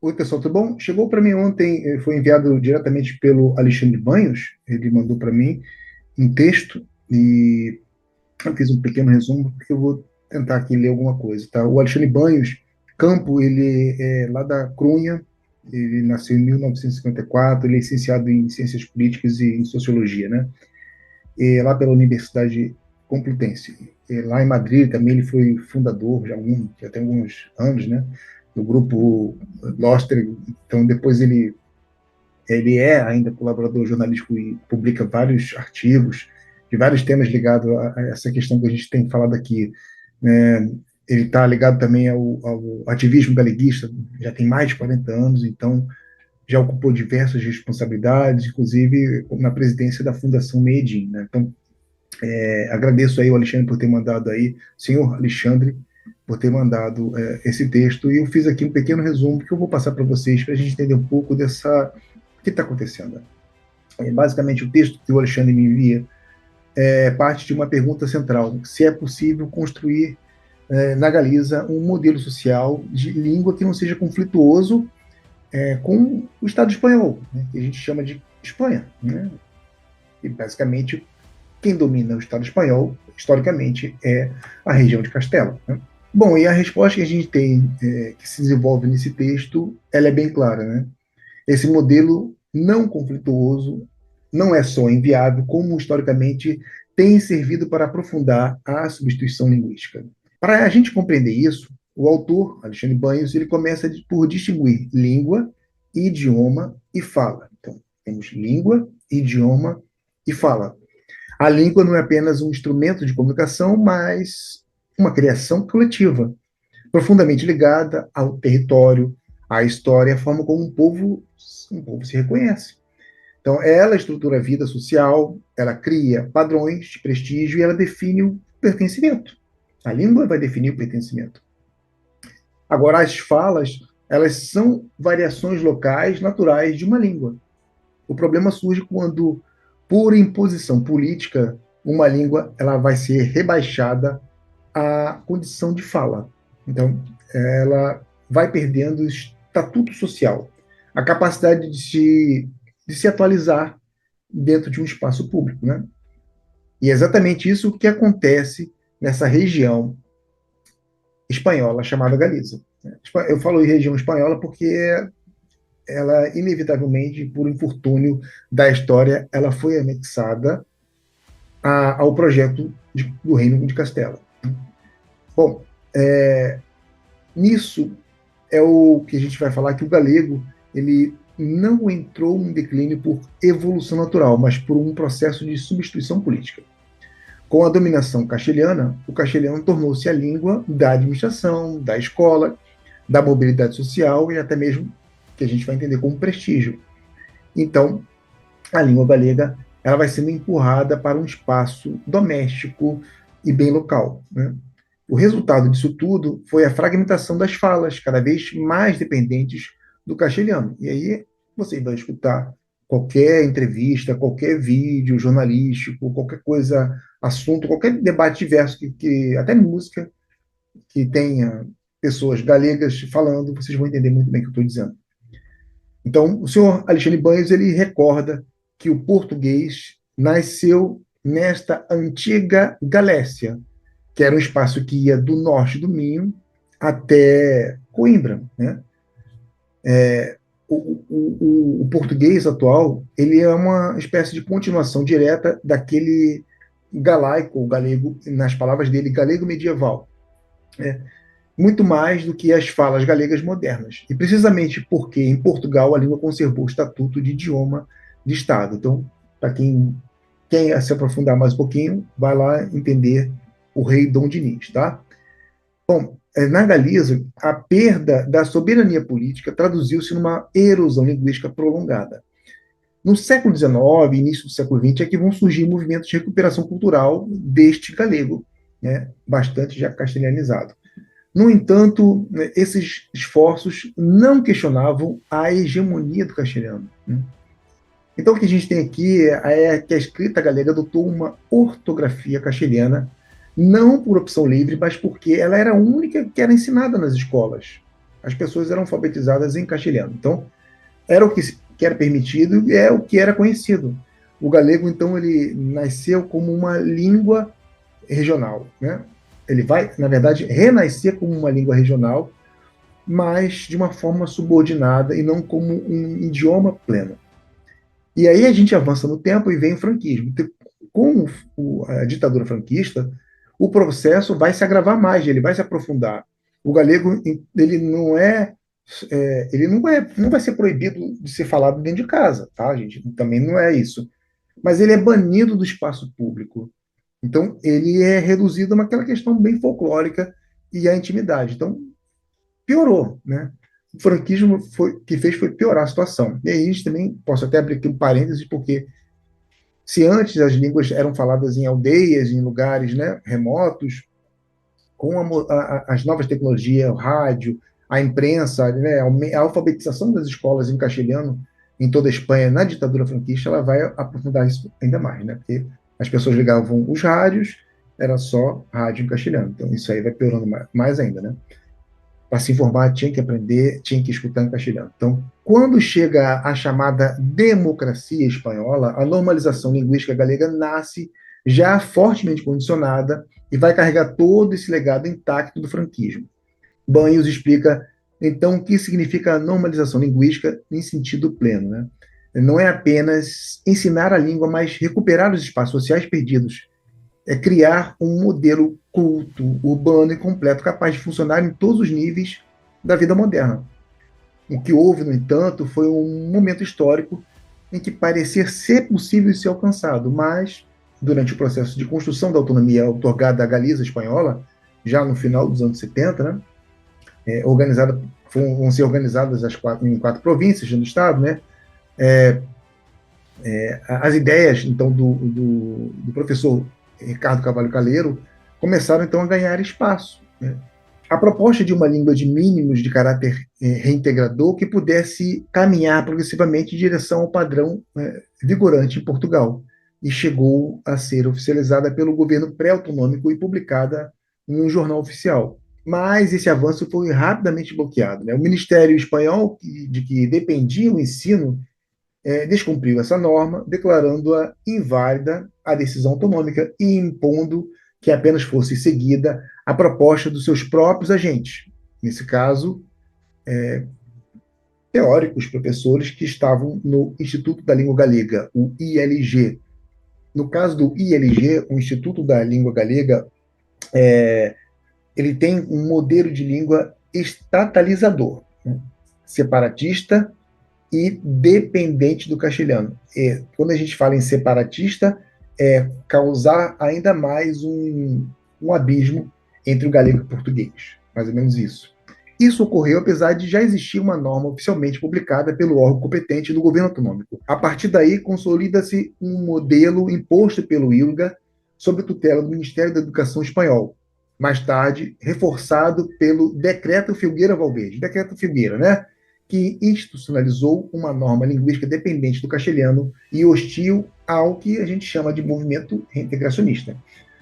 Oi, pessoal, tudo bom? Chegou para mim ontem, foi enviado diretamente pelo Alexandre Banhos, ele mandou para mim um texto e eu fiz um pequeno resumo, porque eu vou tentar aqui ler alguma coisa, tá? O Alexandre Banhos Campo, ele é lá da Crunha, ele nasceu em 1954, ele é licenciado em Ciências Políticas e em Sociologia, né? E lá pela Universidade Complutense. E lá em Madrid também ele foi fundador, já tem alguns anos, né? Do grupo Loster. Então depois ele é ainda colaborador jornalístico e publica vários artigos de vários temas ligados a essa questão que a gente tem falado aqui, né? Ele está ligado também ao ativismo galeguista, já tem mais de 40 anos, então já ocupou diversas responsabilidades, inclusive na presidência da Fundação Medin, né? Então, agradeço aí o Alexandre por ter mandado aí, senhor Alexandre, por ter mandado esse texto, e eu fiz aqui um pequeno resumo que eu vou passar para vocês, para a gente entender um pouco dessa o que está acontecendo. Basicamente, o texto que o Alexandre me envia é parte de uma pergunta central: se é possível construir na Galiza um modelo social de língua que não seja conflituoso com o Estado espanhol, né, que a gente chama de Espanha, né? E basicamente quem domina o Estado espanhol, historicamente, é a região de Castela, né? Bom, e a resposta que a gente tem, que se desenvolve nesse texto, ela é bem clara, né? Esse modelo não conflituoso não é só inviável, como historicamente tem servido para aprofundar a substituição linguística. Para a gente compreender isso, o autor, Alexandre Banhos, ele começa por distinguir língua, idioma e fala. Então, temos língua, idioma e fala. A língua não é apenas um instrumento de comunicação, mas uma criação coletiva, profundamente ligada ao território, à história, à forma como um povo se reconhece. Então, ela estrutura a vida social, ela cria padrões de prestígio e ela define o pertencimento. A língua vai definir o pertencimento. Agora, as falas, elas são variações locais naturais de uma língua. O problema surge quando, por imposição política, uma língua ela vai ser rebaixada à condição de fala. Então, ela vai perdendo o estatuto social, a capacidade de se atualizar dentro de um espaço público, né? E é exatamente isso que acontece nessa região espanhola chamada Galiza. Eu falo em região espanhola porque ela, inevitavelmente, por infortúnio da história, ela foi anexada ao projeto do Reino de Castela. Bom, nisso é o que a gente vai falar que o galego ele não entrou em declínio por evolução natural, mas por um processo de substituição política. Com a dominação castelhana, o castelhano tornou-se a língua da administração, da escola, da mobilidade social e até mesmo que a gente vai entender como prestígio. Então, a língua galega ela vai sendo empurrada para um espaço doméstico e bem local, né? O resultado disso tudo foi a fragmentação das falas, cada vez mais dependentes do castelhano. E aí você vai escutar qualquer entrevista, qualquer vídeo jornalístico, qualquer coisa, assunto, qualquer debate diverso, até música, que tenha pessoas galegas falando, vocês vão entender muito bem o que eu estou dizendo. Então, o senhor Alexandre Banhos, ele recorda que o português nasceu nesta antiga Galécia, que era um espaço que ia do norte do Minho até Coimbra, né? O português atual ele é uma espécie de continuação direta daquele galaico, ou galego, nas palavras dele, galego medieval, né? Muito mais do que as falas galegas modernas. E precisamente porque em Portugal a língua conservou o estatuto de idioma de Estado. Então, para quem quer se aprofundar mais um pouquinho, vai lá entender o rei Dom Dinis, tá? Bom, na Galiza, a perda da soberania política traduziu-se numa erosão linguística prolongada. No século XIX, início do século XX, é que vão surgir movimentos de recuperação cultural deste galego, né, bastante já castelhanizado. No entanto, esses esforços não questionavam a hegemonia do castelhano, né? Então, o que a gente tem aqui é que a escrita galega adotou uma ortografia castelhana, não por opção livre, mas porque ela era a única que era ensinada nas escolas. as pessoas eram alfabetizadas em castelhano. Então, era o que era permitido e é o que era conhecido. O galego, então, ele nasceu como uma língua regional, né? Ele vai, na verdade, renascer como uma língua regional, mas de uma forma subordinada e não como um idioma pleno. E aí a gente avança no tempo e vem o franquismo. Então, com a ditadura franquista, o processo vai se agravar mais, ele vai se aprofundar. O galego, ele não vai ser proibido de ser falado dentro de casa, tá, gente? Também não é isso. Mas ele é banido do espaço público. Então, ele é reduzido a aquela questão bem folclórica e a intimidade. Então, piorou, né? O franquismo que fez foi piorar a situação. E aí a gente também, posso até abrir aqui um parênteses, porque se antes as línguas eram faladas em aldeias, em lugares, né, remotos, com as novas tecnologias, o rádio, a imprensa, né, a alfabetização das escolas em castelhano em toda a Espanha na ditadura franquista, ela vai aprofundar isso ainda mais, né? Porque as pessoas ligavam os rádios, era só rádio em castelhano. Então isso aí vai piorando mais ainda, né? Para se informar, tinha que aprender, tinha que escutar em castelhano. Então, quando chega a chamada democracia espanhola, a normalização linguística galega nasce já fortemente condicionada e vai carregar todo esse legado intacto do franquismo. Banhos explica, então, o que significa a normalização linguística em sentido pleno, né? Não é apenas ensinar a língua, mas recuperar os espaços sociais perdidos, é criar um modelo culto, urbano e completo, capaz de funcionar em todos os níveis da vida moderna. O que houve, no entanto, foi um momento histórico em que parecia ser possível ser alcançado, mas, durante o processo de construção da autonomia otorgada à Galiza espanhola, já no final dos anos 70, né, vão ser organizadas em 4 províncias do Estado, né, as ideias, então, do professor Ricardo Carvalho Caleiro começaram, então, a ganhar espaço, né? A proposta de uma língua de mínimos de caráter reintegrador que pudesse caminhar progressivamente em direção ao padrão vigorante em Portugal, e chegou a ser oficializada pelo governo pré-autonômico e publicada em um jornal oficial. Mas esse avanço foi rapidamente bloqueado, né? O Ministério espanhol, de que dependia o ensino, descumpriu essa norma, declarando-a inválida a decisão autonômica e impondo que apenas fosse seguida a proposta dos seus próprios agentes. Nesse caso, teóricos, professores que estavam no Instituto da Língua Galega, o ILG. No caso do ILG, o Instituto da Língua Galega, ele tem um modelo de língua estatalizador, né? Separatista e dependente do castelhano. E quando a gente fala em separatista, é causar ainda mais um abismo entre o galego e o português. Mais ou menos isso. Isso ocorreu apesar de já existir uma norma oficialmente publicada pelo órgão competente do governo autonômico. A partir daí, consolida-se um modelo imposto pelo ILGA sob tutela do Ministério da Educação espanhol. Mais tarde, reforçado pelo Decreto Filgueira Valverde. Decreto Filgueira, né? Que institucionalizou uma norma linguística dependente do castelhano e hostil ao que a gente chama de movimento reintegracionista.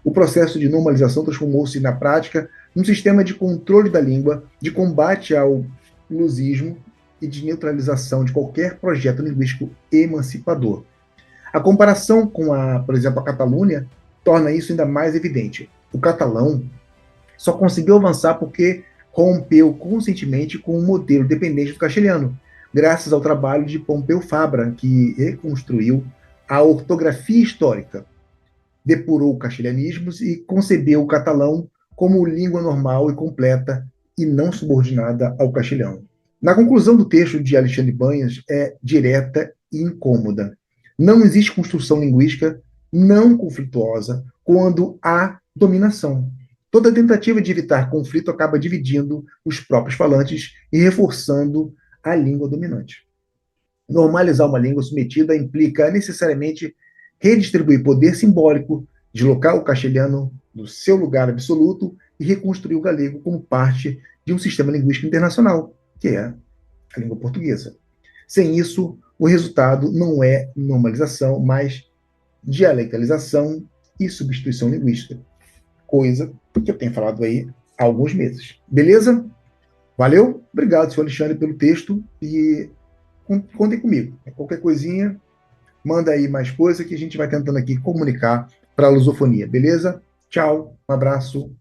O processo de normalização transformou-se, na prática, num sistema de controle da língua, de combate ao lusismo e de neutralização de qualquer projeto linguístico emancipador. A comparação com, por exemplo, a Catalunha torna isso ainda mais evidente. O catalão só conseguiu avançar porque rompeu conscientemente com o modelo dependente do castelhano, graças ao trabalho de Pompeu Fabra, que reconstruiu a ortografia histórica, depurou castelhanismos e concebeu o catalão como língua normal e completa e não subordinada ao castelhano. Na conclusão do texto de Alexandre Banhas é direta e incômoda. Não existe construção linguística não conflituosa quando há dominação. Toda tentativa de evitar conflito acaba dividindo os próprios falantes e reforçando a língua dominante. Normalizar uma língua submetida implica necessariamente redistribuir poder simbólico, deslocar o castelhano do seu lugar absoluto e reconstruir o galego como parte de um sistema linguístico internacional, que é a língua portuguesa. Sem isso, o resultado não é normalização, mas dialectalização e substituição linguística. Coisa que eu tenho falado aí há alguns meses. Beleza? Valeu? Obrigado, senhor Alexandre, pelo texto e contem comigo. Qualquer coisinha, manda aí mais coisa que a gente vai tentando aqui comunicar para a lusofonia, beleza? Tchau, um abraço.